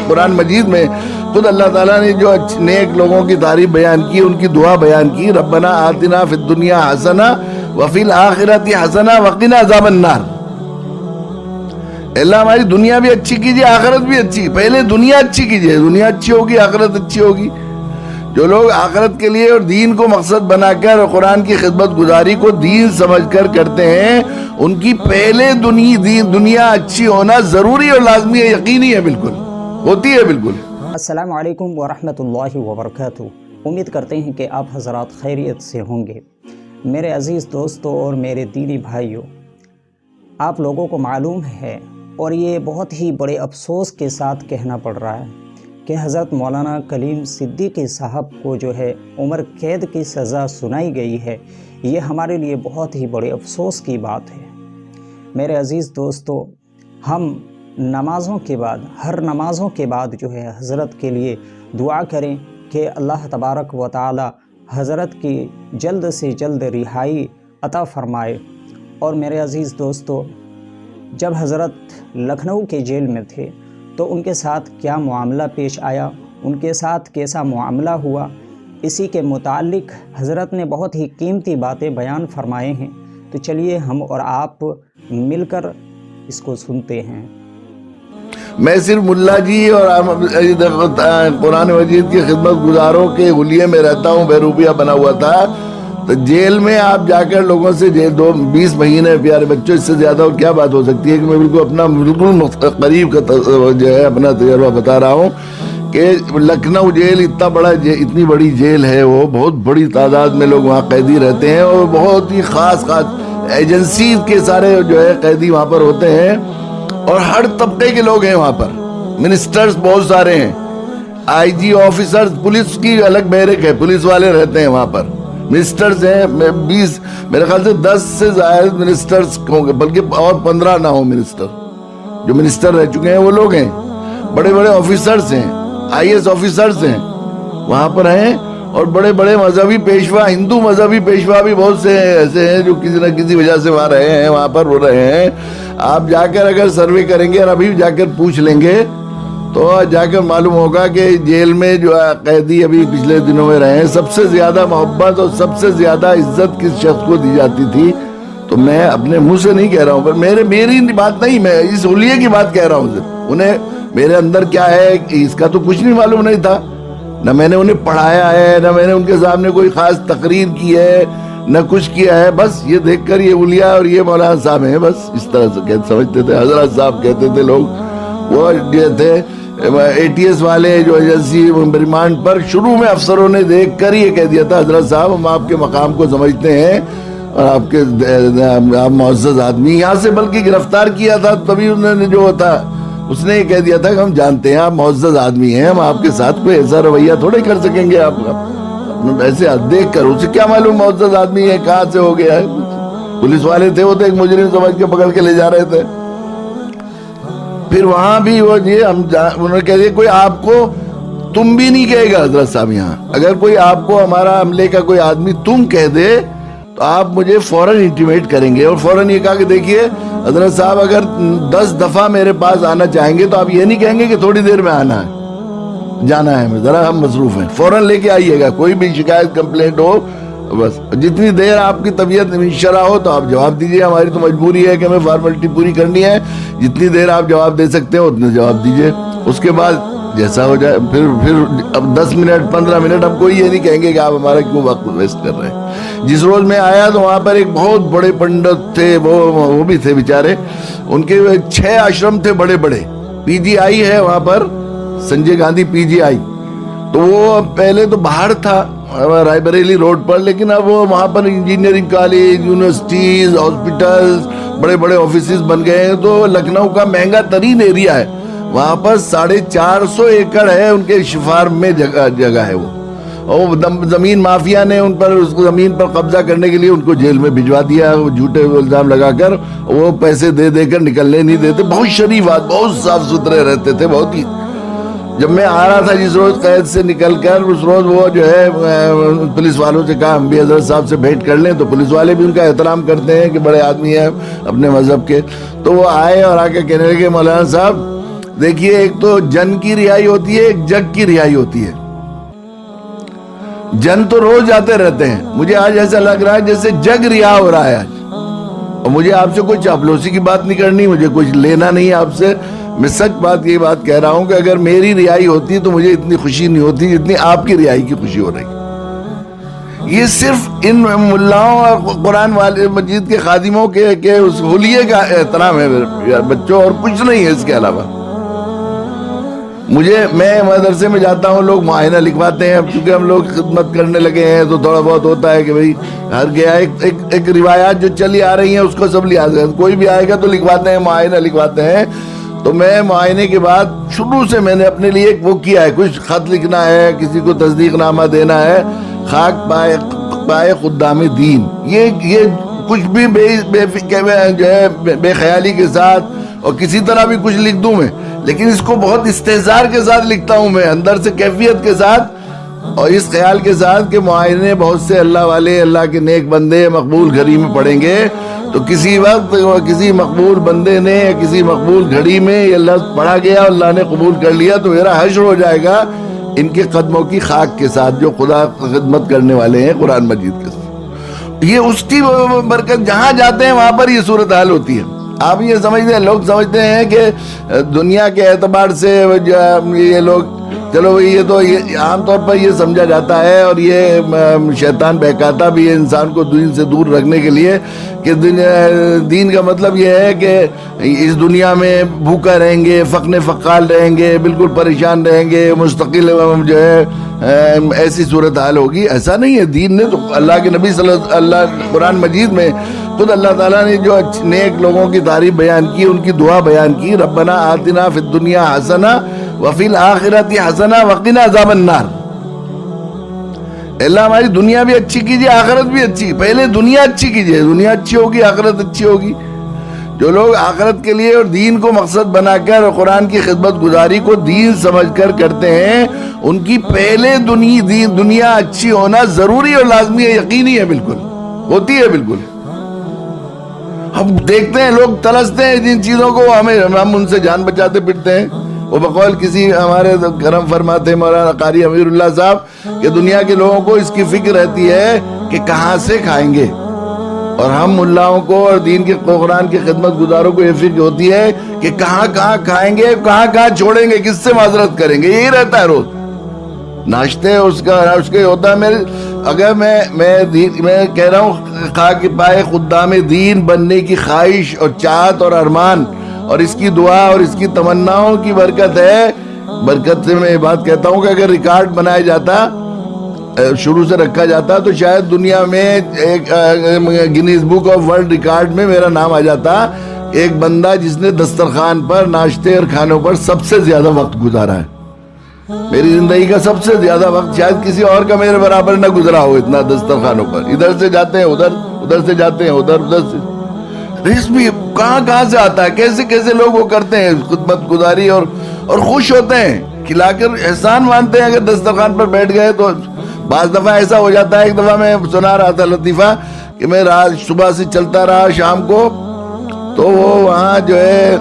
قرآن مجید میں خود اللہ تعالیٰ نے جو نیک لوگوں کی تعریف بیان کی، ان کی دعا بیان کی، ربنا آتنا فی الدنیا حسنہ وفی الآخرۃ حسنہ وقنا عذاب النار۔ اللہ ہماری دنیا بھی اچھی کیجئے، آخرت بھی اچھی، پہلے دنیا اچھی کیجئے، دنیا اچھی ہوگی آخرت اچھی ہوگی۔ جو لوگ آخرت کے لیے اور دین کو مقصد بنا کر اور قرآن کی خدمت گزاری کو دین سمجھ کر کرتے ہیں، ان کی پہلے دنیا اچھی ہونا ضروری اور لازمی ہے، یقینی ہے، بالکل ہوتی ہے بالکل۔ السلام علیکم ورحمۃ اللہ وبرکاتہ۔ امید کرتے ہیں کہ آپ حضرات خیریت سے ہوں گے۔ میرے عزیز دوستوں اور میرے دینی بھائیوں، آپ لوگوں کو معلوم ہے اور یہ بہت ہی بڑے افسوس کے ساتھ کہنا پڑ رہا ہے کہ حضرت مولانا کلیم صدیقی صاحب کو جو ہے عمر قید کی سزا سنائی گئی ہے۔ یہ ہمارے لیے بہت ہی بڑے افسوس کی بات ہے۔ میرے عزیز دوستو، ہم نمازوں کے بعد، ہر نمازوں کے بعد جو ہے حضرت کے لیے دعا کریں کہ اللہ تبارک و تعالی حضرت کی جلد سے جلد رہائی عطا فرمائے۔ اور میرے عزیز دوستو، جب حضرت لکھنؤ کے جیل میں تھے تو ان کے ساتھ کیا معاملہ پیش آیا، ان کے ساتھ کیسا معاملہ ہوا، اسی کے متعلق حضرت نے بہت ہی قیمتی باتیں بیان فرمائے ہیں۔ تو چلیے ہم اور آپ مل کر اس کو سنتے ہیں۔ میں صرف ملا جی اور قرآن مجید کی خدمت گزاروں کے حلیے میں رہتا ہوں، بیروبیہ بنا ہوا تھا۔ تو جیل میں آپ جا کر لوگوں سے 20 مہینے پیارے بچوں، اس سے زیادہ اور کیا بات ہو سکتی ہے کہ میں بالکل اپنا قریب کا جو ہے اپنا تجربہ بتا رہا ہوں کہ لکھنؤ جیل اتنی بڑی جیل ہے، وہ بہت بڑی تعداد میں لوگ وہاں قیدی رہتے ہیں اور بہت ہی خاص ایجنسی کے سارے جو ہے قیدی وہاں پر ہوتے ہیں اور ہر طبقے کے لوگ ہیں وہاں پر۔ منسٹرز بہت سارے ہیں، آئی جی آفیسرز، پولیس کی الگ بیرک ہے، پولیس والے رہتے ہیں وہاں پر، منسٹرز ہیں 20 میرے خیال سے 10 سے زائد منسٹرز ہوں گے، بلکہ اور 15 نہ ہوں منسٹر، جو منسٹر رہ چکے ہیں وہ لوگ ہیں، بڑے بڑے آفیسرز ہیں، آئی ایس آفیسرز ہیں وہاں پر ہیں، اور بڑے بڑے مذہبی پیشوا، ہندو مذہبی پیشوا بھی بہت سے ایسے ہیں جو کسی نہ کسی وجہ سے وہاں رہے ہیں، وہاں پر وہ رہے ہیں۔ آپ جا کر اگر سروے کریں گے اور ابھی جا کر پوچھ لیں گے تو جا کر معلوم ہوگا کہ جیل میں جو قیدی ابھی پچھلے دنوں میں رہے ہیں، سب سے زیادہ محبت اور سب سے زیادہ عزت کس شخص کو دی جاتی تھی؟ تو میں اپنے منہ سے نہیں کہہ رہا ہوں، پر میری بات نہیں، میں اس حلیے کی بات کہہ رہا ہوں۔ انہیں میرے اندر کیا ہے اس کا تو کچھ نہیں معلوم نہیں تھا، نہ میں نے انہیں پڑھایا ہے، نہ میں نے ان کے سامنے کوئی خاص تقریر کی ہے، نہ کچھ کیا ہے، بس یہ دیکھ کر یہ اولیاء اور یہ مولانا صاحب ہیں، بس اس طرح سے سمجھتے تھے۔ حضرت صاحب کہتے تھے لوگ، وہ یہ تھے ATS والے جو ایجنسی ریمانڈ پر، شروع میں افسروں نے دیکھ کر یہ کہہ دیا تھا حضرت صاحب ہم آپ کے مقام کو سمجھتے ہیں اور آپ معزز آدمی، یہاں سے بلکہ گرفتار کیا تھا تبھی انہوں نے جو تھا اس نے یہ کہہ دیا تھا کہ ہم جانتے ہیں آپ معزز آدمی ہیں، ہم آپ کے ساتھ کوئی ایسا رویہ تھوڑے کر سکیں گے، آپ ایسے دیکھ کر اسے کیا معلوم معزز آدمی ہے کہاں سے ہو گیا ہے۔ پولیس والے تھے، وہ تو ایک مجرم سمجھ کے پکڑ کے لے جا رہے تھے۔ پھر وہاں بھی وہ انہوں نے کہہ دیا کوئی آپ کو تم بھی نہیں کہے گا حضرت صاحب، یہاں اگر کوئی آپ کو ہمارا عملے کا کوئی آدمی تم کہہ دے تو آپ مجھے فوراً انٹیمیٹ کریں گے، اور فوراً یہ کہا کہ دیکھیے حضرت صاحب اگر 10 دفعہ میرے پاس آنا چاہیں گے تو آپ یہ نہیں کہیں گے کہ تھوڑی دیر میں آنا ہے، جانا ہے، ذرا ہم مصروف ہیں، فوراً لے کے آئیے گا، کوئی بھی شکایت کمپلینٹ ہو بس جتنی دیر آپ کی طبیعت شرح ہو تو آپ جواب دیجئے، ہماری تو مجبوری ہے کہ ہمیں فارمیلٹی پوری کرنی ہے، جتنی دیر آپ جواب دے سکتے ہیں اتنے جواب دیجئے، اس کے بعد جیسا ہو جائے پھر اب 10 منٹ 15 منٹ ہم کوئی یہ نہیں کہیں گے کہ آپ ہمارا کیوں وقت ویسٹ کر رہے ہیں۔ جس روز میں آیا تو وہاں پر ایک بہت بڑے پنڈت تھے، وہ بھی تھے بیچارے، ان کے 6 آشرم تھے بڑے بڑے، PGI ہے وہاں پر، سنجے گاندھی PGI، تو وہ پہلے تو باہر تھا رائے بریلی روڈ پر، لیکن اب وہ وہاں پر انجینئرنگ کالج، یونیورسٹیز، ہاسپٹلز، بڑے بڑے آفیسز بن گئے ہیں، تو لکھنؤ کا مہنگا ترین ایریا ہے، وہاں پر 450 ایکڑ ہے ان کے فارم میں جگہ ہے وہ، اور زمین مافیا نے ان پر اس زمین پر قبضہ کرنے کے لیے ان کو جیل میں بھجوا دیا، جھوٹے الزام لگا کر، وہ پیسے دے کر نکلنے نہیں دیتے، بہت شریف آدمی، بہت صاف ستھرے رہتے تھے، بہت ہی۔ جب میں آ رہا تھا جس روز قید سے نکل کر، اس روز وہ جو ہے پولیس والوں سے کہا ہم بھی حضرت صاحب سے بھیٹ کر لیں، تو پولیس والے بھی ان کا احترام کرتے ہیں کہ بڑے آدمی ہیں اپنے مذہب کے، تو وہ آئے اور آ کے کہنے لگے مولانا صاحب دیکھیے ایک تو جن کی رہائی ہوتی ہے, ایک جگ کی رہائی ہوتی ہے. جن تو روز جاتے رہتے ہیں, مجھے آج ایسا لگ رہا ہے جیسے جگ رہا ہو رہا ہے آج. اور مجھے آپ سے کوئی چاپلوسی کی بات نہیں کرنی, مجھے کچھ لینا نہیں آپ سے. میں سچ یہی بات کہہ رہا ہوں کہ اگر میری رہائی ہوتی تو مجھے اتنی خوشی نہیں ہوتی جتنی آپ کی رہائی کی خوشی ہو رہی. یہ صرف ان ملاؤں اور قرآن مجید کے خادموں کے اس حلیے کا احترام ہے بچوں, اور کچھ نہیں ہے اس کے علاوہ. میں مدرسے میں جاتا ہوں, لوگ معائنہ لکھواتے ہیں. اب چونکہ ہم لوگ خدمت کرنے لگے ہیں تو تھوڑا بہت ہوتا ہے کہ بھئی ہر گیا ایک روایات جو چلی آ رہی ہیں اس کو سب لحاظ ہے. کوئی بھی آئے گا تو لکھواتے ہیں, معائنہ لکھواتے ہیں. تو میں معائنے کے بعد شروع سے میں نے اپنے لیے ایک وہ کیا ہے, کچھ خط لکھنا ہے, کسی کو تصدیق نامہ دینا ہے. خاک پائے خدام دین, یہ کچھ بھی بے خیالی کے ساتھ اور کسی طرح بھی کچھ لکھ دوں میں, لیکن اس کو بہت استحضار کے ساتھ لکھتا ہوں میں, اندر سے کیفیت کے ساتھ, اور اس خیال کے ساتھ کہ معائنے بہت سے اللہ والے, اللہ کے نیک بندے مقبول گھڑی میں پڑھیں گے. تو کسی وقت کسی مقبول بندے نے یا کسی مقبول گھڑی میں یہ لفظ پڑھا گیا, اللہ نے قبول کر لیا, تو میرا حشر ہو جائے گا ان کے قدموں کی خاک کے ساتھ جو خدا خدمت کرنے والے ہیں قرآن مجید کے ساتھ. یہ اس کی برکت, جہاں جاتے ہیں وہاں پر یہ صورتحال ہوتی ہے. آپ یہ سمجھتے ہیں, لوگ سمجھتے ہیں کہ دنیا کے اعتبار سے یہ لوگ, چلو بھئی یہ تو عام طور پر یہ سمجھا جاتا ہے, اور یہ شیطان بہکاتا بھی ہے انسان کو دین سے دور رکھنے کے لیے, کہ دین کا مطلب یہ ہے کہ اس دنیا میں بھوکا رہیں گے, فقر فقال رہیں گے, بالکل پریشان رہیں گے, مستقل جو ہے ایسی صورتحال ہوگی. ایسا نہیں ہے. دین نے تو اللہ کے نبی صلی اللہ قرآن مجید میں خود اللہ تعالیٰ نے جو نیک لوگوں کی تعریف بیان کی, ان کی دعا بیان کی, ربنا آتنا فی الدنیا حسنہ وفی الآخرۃ حسنہ وقنا عذاب النار. اللہ ہماری دنیا بھی اچھی کیجئے, آخرت بھی اچھی. پہلے دنیا اچھی کیجئے, دنیا اچھی ہوگی آخرت اچھی ہوگی. جو لوگ آخرت کے لیے اور دین کو مقصد بنا کر اور قرآن کی خدمت گزاری کو دین سمجھ کر کرتے ہیں, ان کی پہلے دنیا اچھی ہونا ضروری اور لازمی ہے, یقینی ہے, بالکل ہوتی ہے بالکل. ہم دیکھتے ہیں لوگ ترستے ہیں جن چیزوں کو, ہم ان سے جان بچاتے پھرتے ہیں. وہ بقول کسی ہمارے کرم فرماتے مولانا قاری امیر اللہ صاحب کہ دنیا کے لوگوں کو اس کی فکر رہتی ہے کہ کہاں سے کھائیں گے, اور ہم ملاؤں کو اور دین کے قرآن کی خدمت گزاروں کو یہ فکر ہوتی ہے کہ کہاں کھائیں گے, کہاں چھوڑیں گے, کس سے معذرت کریں گے. یہی رہتا ہے روز. ناشتے اس کے ہوتا ہے. اگر میں کہہ رہا ہوں خاک پائے خدام دین بننے کی خواہش اور چاہت اور ارمان, اور اس کی دعا اور اس کی تمناؤں کی برکت ہے. برکت سے میں یہ بات کہتا ہوں کہ اگر ریکارڈ بنایا جاتا, شروع سے رکھا جاتا, تو شاید دنیا میں ایک Guinness book of world record میں میرا نام آ جاتا, ایک بندہ جس نے دسترخوان پر ناشتے اور کھانوں پر سب سے زیادہ وقت گزارا ہے. میری زندگی کا سب سے زیادہ وقت شاید کسی اور کا میرے برابر نہ گزرا ہو اتنا دسترخوانوں پر. ادھر سے جاتے ہیں ادھر سے جاتے ہیں ادھر سے. اس بھی کہاں سے آتا ہے, کیسے لوگ وہ کرتے ہیں خدمت گزاری, اور خوش ہوتے ہیں, کھلا کر احسان مانتے ہیں. اگر دسترخوان پر بیٹھ گئے تو بعض دفعہ ایسا ہو جاتا ہے. ایک دفعہ میں سنا رہا تھا لطیفہ کہ میں رات صبح سے چلتا رہا شام کو, تو وہ وہاں جو ہے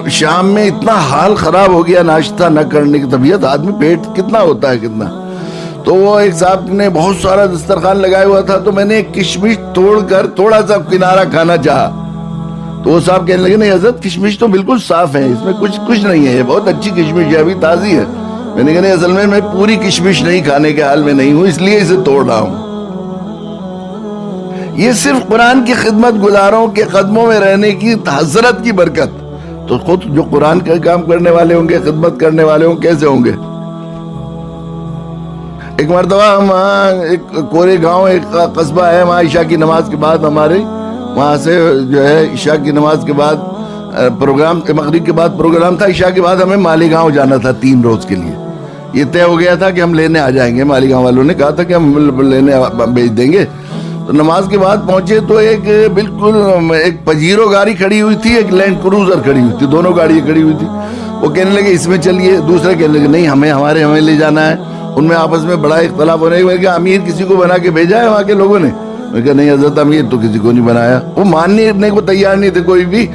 شام میں اتنا حال خراب ہو گیا ناشتہ نہ کرنے کی. طبیعت آدمی پیٹ کتنا ہوتا ہے کتنا. تو وہ ایک صاحب نے بہت سارا دسترخوان لگایا ہوا تھا, تو میں نے ایک کشمش توڑ کر تھوڑا سا کنارہ کھانا چاہا. تو وہ صاحب کہنے لگے نہیں حضرت کشمش تو بالکل صاف ہے, اس میں کچھ نہیں ہے, یہ بہت اچھی کشمش ہے, ابھی تازی ہے. میں نے کہا نہیں, اصل میں پوری کشمش نہیں کھانے کے حال میں نہیں ہوں, اس لیے اسے توڑ رہا ہوں. یہ صرف قرآن کی خدمت گزاروں کے قدموں میں رہنے کی حضرت کی برکت. تو خود جو قرآن کا کام کرنے والے ہوں گے, خدمت کرنے والے ہوں, کیسے ہوں گے. ایک مرتبہ ہم وہاں ایک کورے گاؤں ایک قصبہ ہے, وہاں عشاء کی نماز کے بعد ہمارے وہاں سے جو ہے عشاء کی نماز کے بعد پروگرام, مغرب کے بعد پروگرام تھا. عشاء کے بعد ہمیں مالیگاؤں جانا تھا 3 روز کے لیے. یہ طے ہو گیا تھا کہ ہم لینے آ جائیں گے, مالیگاؤں والوں نے کہا تھا کہ ہم لینے بھیج دیں گے. تو نماز کے بعد پہنچے تو ایک بالکل ایک پجیرو گاڑی کھڑی ہوئی تھی, ایک لینڈ کروزر کھڑی ہوئی تھی, دونوں گاڑیاں کھڑی ہوئی تھی. وہ کہنے لگے اس میں چلیے, دوسرے کہنے لگے نہیں ہمیں لے جانا ہے. ان میں آپس میں بڑا اختلاف ہونے کے بعد امیر کسی کو بنا کے بھیجا ہے وہاں کے لوگوں نے. میں کہا نہیں حضرت امیر تو کسی کو نہیں بنایا. وہ ماننے کو تیار نہیں تھے کوئی بھی.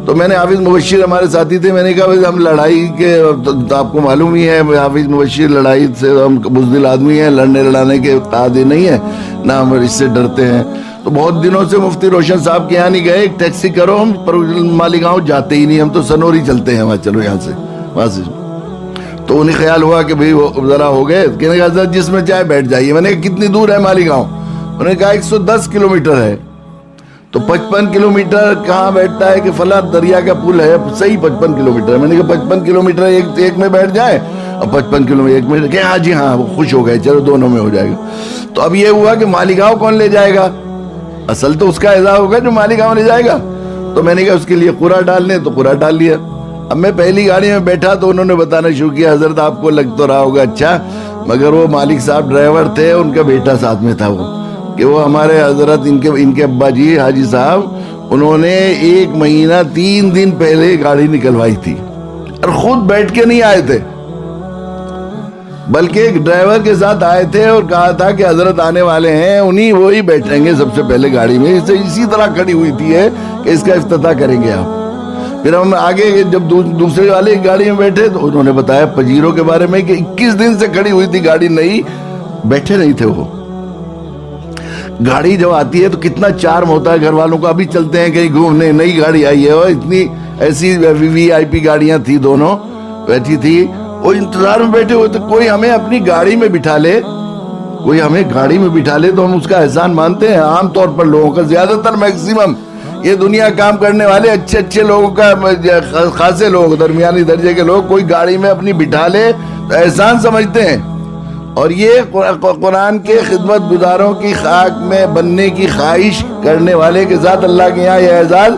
تو میں نے حافظ مبشر ہمارے ساتھی تھے, میں نے کہا بھائی ہم لڑائی کے, تو آپ کو معلوم ہی ہے حافظ مبشر لڑائی سے ہم بزدل آدمی ہیں, لڑنے لڑانے کے عادی نہیں ہے, نہ ہم اس سے ڈرتے ہیں. تو بہت دنوں سے مفتی روشن صاحب کے یہاں نہیں گئے, ایک ٹیکسی کرو, ہم پر مالیگاؤں جاتے ہی نہیں, ہم تو سنوری چلتے ہیں وہاں, چلو یہاں سے وہاں سے. تو انہیں خیال ہوا کہ بھئی وہ ذرا ہو گئے, کہنے کا حضرت جس میں چاہے بیٹھ جائیے. میں نے کہا کتنی دور ہے مالیگاؤں؟ انہوں نے کہا 110 کلومیٹر ہے. تو 55 کلومیٹر کہاں بیٹھتا ہے کہ فلاں دریا کا پل ہے, صحیح 55 کلومیٹر. میں نے کہا 55 کلومیٹر ایک میں بیٹھ جائے, اور 55 کلومیٹر ایک میں, کہ ہاں جی ہاں, وہ خوش ہو گئے, چلو دونوں میں ہو جائے گا. تو اب یہ ہوا کہ مالیگاؤں کون لے جائے گا؟ اصل تو اس کا اعزاز ہوگا جو مالیگاؤں لے جائے گا. تو میں نے کہا اس کے لیے قرعہ ڈالنے, تو قرعہ ڈال لیا. اب میں پہلی گاڑی میں بیٹھا تو انہوں نے بتانا شروع کیا, حضرت آپ کو لگ تو رہا ہوگا اچھا, مگر وہ مالک صاحب ڈرائیور تھے, ان کا بیٹا ساتھ میں تھا, وہ کہ وہ ہمارے حضرت ان کے ابا جی حاجی صاحب, انہوں نے 1 مہینہ 3 دن پہلے گاڑی نکلوائی تھی, اور خود بیٹھ کے نہیں آئے تھے, بلکہ ایک ڈرائیور کے ساتھ آئے تھے, اور کہا تھا کہ حضرت آنے والے ہیں, وہی بیٹھیں گے سب سے پہلے گاڑی میں. اسی طرح کھڑی ہوئی تھی ہے کہ اس کا افتتاح کریں گے آپ. پھر ہم آگے جب دوسرے والے گاڑی میں بیٹھے تو انہوں نے بتایا پجیروں کے بارے میں کہ 21 دن سے کھڑی ہوئی تھی گاڑی, نہیں بیٹھے نہیں تھے وہ. گاڑی جب آتی ہے تو کتنا چارم ہوتا ہے گھر والوں کو, ابھی چلتے ہیں کہیں گھومنے, نئی گاڑی آئی ہے, اتنی ایسی وی آئی پی گاڑیاں تھی, دونوں بیٹھی تھی, وہ انتظار میں بیٹھے ہوئے. تو کوئی ہمیں اپنی گاڑی میں بٹھا لے, تو ہم اس کا احسان مانتے ہیں. عام طور پر لوگوں کا, زیادہ تر میکسیمم یہ دنیا کام کرنے والے اچھے لوگوں کا, خاصے لوگ, درمیانی درجے کے لوگ, کوئی گاڑی میں اپنی بٹھا لے تو احسان سمجھتے ہیں. اور یہ قرآن کے خدمت گزاروں کی خاک میں بننے کی خواہش کرنے والے کے ساتھ اللہ کے یہاں یہ اعزاز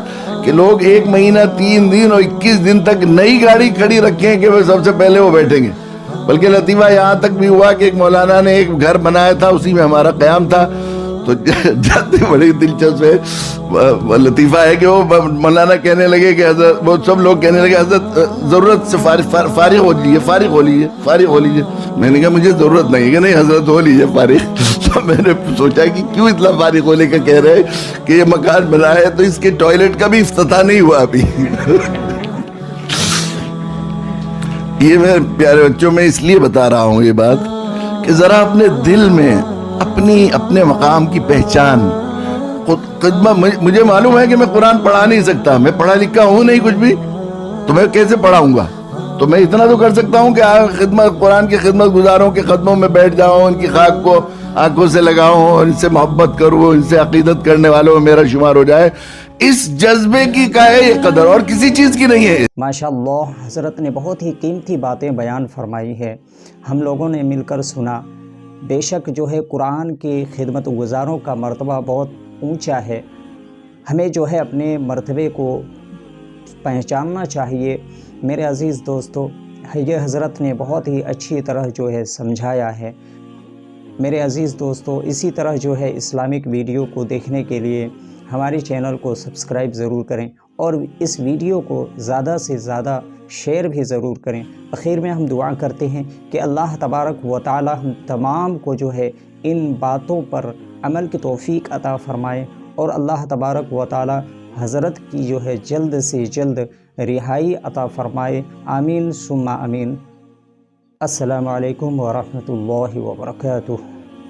کہ لوگ 1 مہینہ 3 دن اور 21 دن تک نئی گاڑی کھڑی رکھیں کہ وہ سب سے پہلے وہ بیٹھیں گے. بلکہ لطیفہ یہاں تک بھی ہوا کہ ایک مولانا نے ایک گھر بنایا تھا, اسی میں ہمارا قیام تھا. تو جاتے بڑی دلچسپ ہے لطیفہ ہے کہ وہ مولانا کہنے لگے کہ حضرت, وہ سب لوگ کہنے لگے حضرت ضرورت سے فارغ ہو لیجیے. میں نے کہا مجھے ضرورت نہیں, کہ نہیں حضرت ہو لیجیے فارغ. تو میں نے سوچا کہ کیوں اتنا فارغ ہونے کا کہہ رہے کہ یہ مکان بنا ہے تو اس کے ٹوائلٹ کا بھی افتتاح نہیں ہوا ابھی. یہ میں پیارے بچوں میں اس لیے بتا رہا ہوں یہ بات کہ ذرا اپنے دل میں اپنے مقام کی پہچان. مجھے معلوم ہے کہ میں قرآن پڑھا نہیں سکتا, میں پڑھا لکھا ہوں نہیں کچھ بھی, تو میں کیسے پڑھاؤں گا؟ تو میں اتنا تو کر سکتا ہوں کہ قرآن کی خدمت گزاروں کے قدموں میں بیٹھ جاؤں, ان کی خاک کو آنکھوں سے لگاؤں, اور ان سے محبت کروں, ان سے عقیدت کرنے والوں میں میرا شمار ہو جائے. اس جذبے کی کا ہے یہ قدر, اور کسی چیز کی نہیں ہے. ماشاءاللہ, حضرت نے بہت ہی قیمتی باتیں بیان فرمائی ہے, ہم لوگوں نے مل کر سنا. بے شک جو ہے قرآن کی خدمت گزاروں کا مرتبہ بہت اونچا ہے, ہمیں جو ہے اپنے مرتبے کو پہچاننا چاہیے. میرے عزیز دوستو, یہ حضرت نے بہت ہی اچھی طرح جو ہے سمجھایا ہے. میرے عزیز دوستو, اسی طرح جو ہے اسلامک ویڈیو کو دیکھنے کے لیے ہمارے چینل کو سبسکرائب ضرور کریں, اور اس ویڈیو کو زیادہ سے زیادہ شیئر بھی ضرور کریں. آخر میں ہم دعا کرتے ہیں کہ اللہ تبارک و تعالی ہم تمام کو جو ہے ان باتوں پر عمل کی توفیق عطا فرمائے, اور اللہ تبارک و تعالی حضرت کی جو ہے جلد سے جلد رہائی عطا فرمائے. آمین ثم آمین. السلام علیکم ورحمۃ اللہ وبرکاتہ.